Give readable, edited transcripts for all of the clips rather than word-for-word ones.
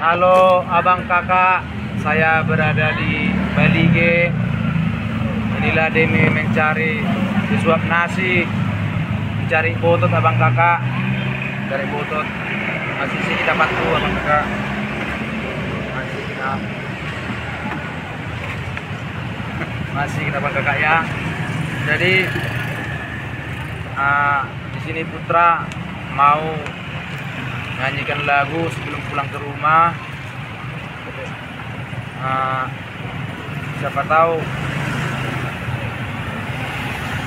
Halo abang kakak, saya berada di Bali G. Inilah demi mencari disuap nasi, mencari botot abang kakak, cari botot. Masih sini dapat tuh abang kakak. Masih kita abang kakak ya. Jadi di sini Putra mau nyanyikan lagu sebelum pulang ke rumah. Siapa tahu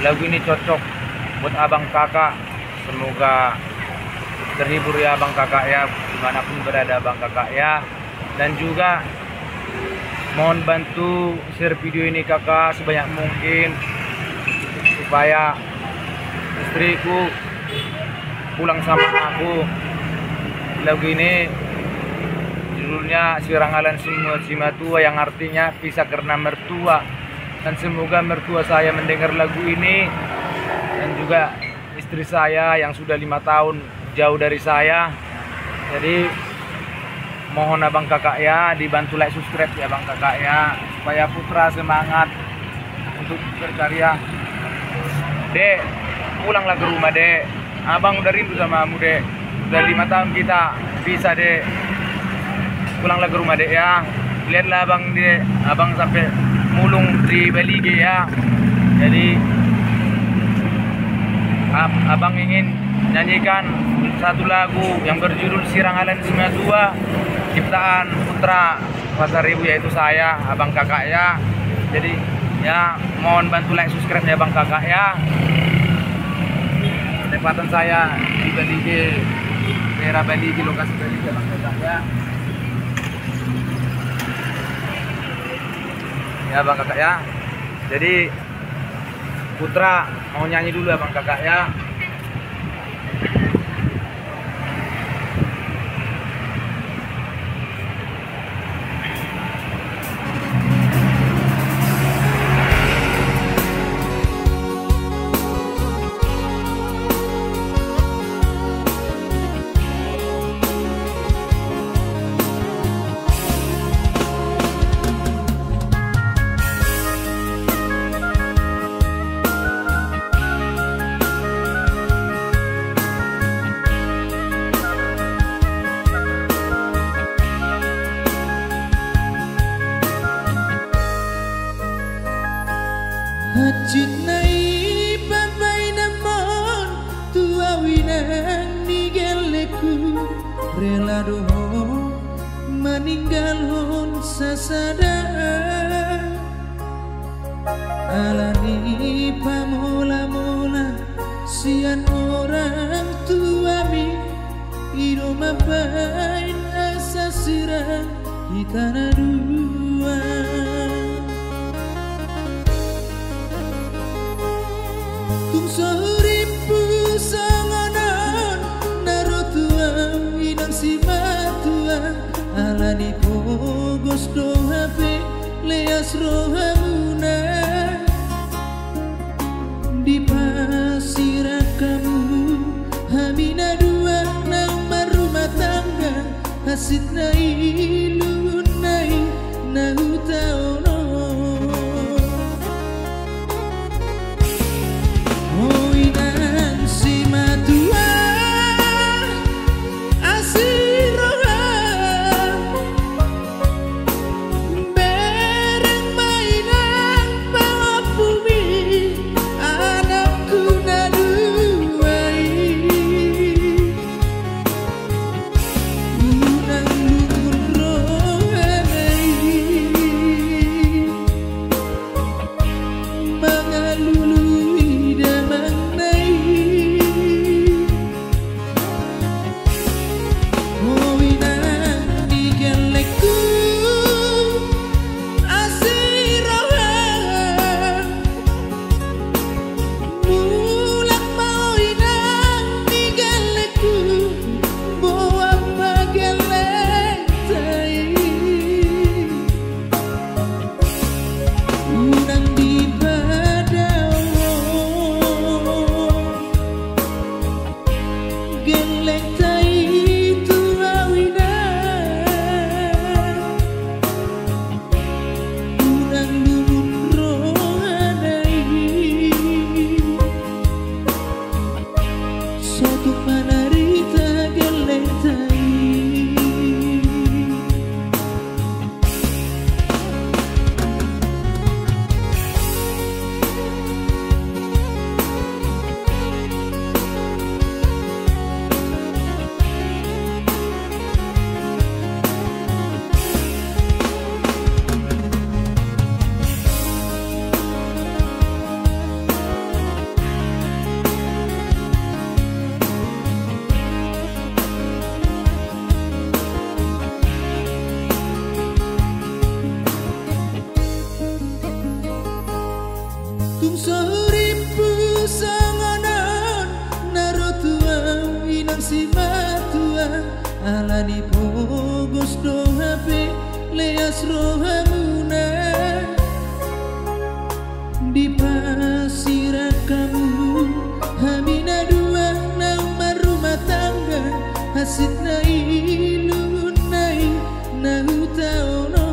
lagu ini cocok buat abang kakak. Semoga terhibur ya abang kakak ya, dimanapun berada abang kakak ya. Dan juga mohon bantu share video ini kakak sebanyak mungkin supaya istriku pulang sama aku. Lagu ini judulnya Sirangalan Semua Cimatua, yang artinya pisah karena mertua. Dan semoga mertua saya mendengar lagu ini, dan juga istri saya yang sudah 5 tahun jauh dari saya. Jadi mohon abang kakak ya dibantu like, subscribe ya abang kakak ya, supaya Putra semangat untuk berkarya. Dek, pulanglah ke rumah dek, abang udah rindu sama kamu dek. Udah 5 tahun kita bisa dek, pulanglah ke rumah dek ya. Lihatlah abang dek, abang sampai mulung di Bali G ya. Jadi abang ingin nyanyikan satu lagu yang berjudul Sirangalan Cimatua, ciptaan Putra Pasaribu, yaitu saya abang kakak ya. Jadi ya mohon bantu like, subscribe ya abang kakak ya. Tempatan saya di Bali G, daerah Bali G, lokasi Bali G abang kakak ya. Ya abang kakak ya. Jadi Putra mau nyanyi dulu abang kakak ya. Hajit nai papai namon tua winang nigeleku, rela doho meninggal hon sasada. Alani pamola-mola sian orang tuami, ido mapain asa sirah kita na dua. Sahuripu sanganan narotuam inang si matua, alani pogos dohape leas rohamuna. Di pasirah kamu hamina dua nang marumah tangga, hasit na ilun nai nahu taono. suatu panarita gelentai. Tung soripu sanganan narotua inang si matua alani pogos do hape leas rohamuna di pasir kamu hamina dua nama rumah tangga hasit na ilun nai nahu taono.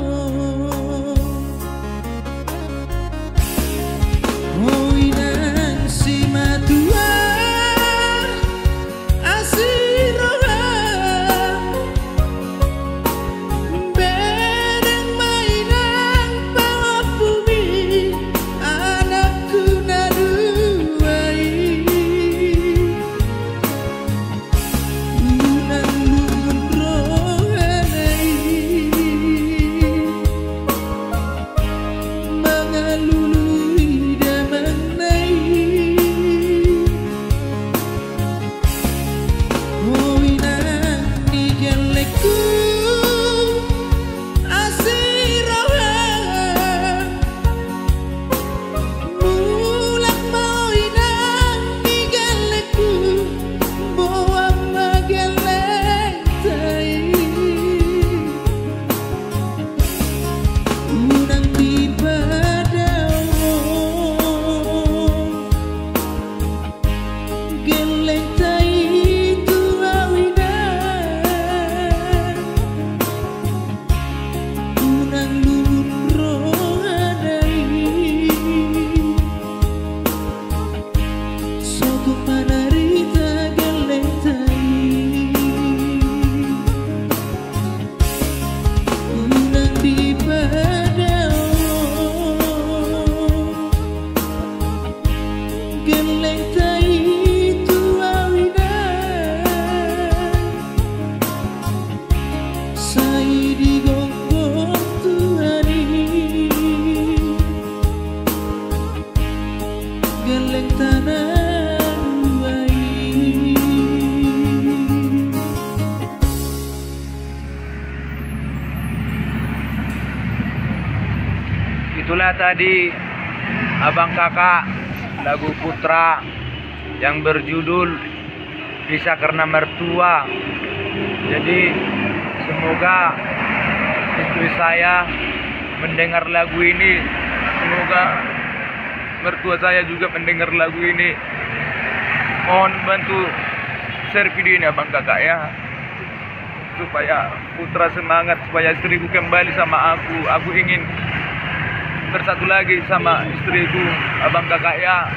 Itulah tadi Abang Kakak lagu Putra yang berjudul Pisah Karena Mertua. Jadi semoga istri saya mendengar lagu ini, semoga mertua saya juga mendengar lagu ini. Mohon bantu share video ini Abang Kakak ya, supaya Putra semangat, supaya istriku kembali sama aku. Aku ingin bersatu lagi sama istriku Abang Kakak ya.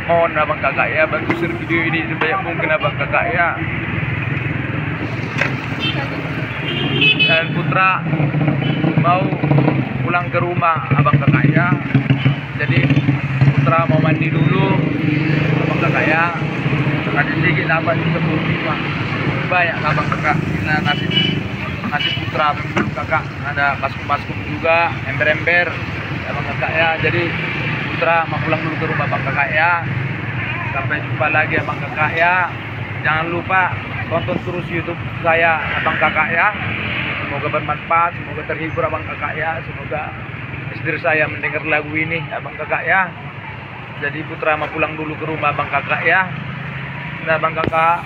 Mohon Abang Kakak ya bantu share video ini sebanyak mungkin Abang Kakak ya. Dan Putra mau pulang ke rumah Abang Kakak ya. Jadi Putra mau mandi dulu Abang Kakak ya. Kasih sedikit apa di sebelum banyak Abang Kakak. Kita ngasih Putra Kakak, ada maskum juga, ember-ember Abang Kakak ya. Jadi Putra mau pulang dulu ke rumah Abang Kakak ya. Sampai jumpa lagi Abang Kakak ya. Jangan lupa tonton terus YouTube saya Abang Kakak ya. Semoga bermanfaat, semoga terhibur Abang Kakak ya. Semoga istri saya mendengar lagu ini Abang Kakak ya. Jadi Putra mau pulang dulu ke rumah Abang Kakak ya. Nah Abang Kakak,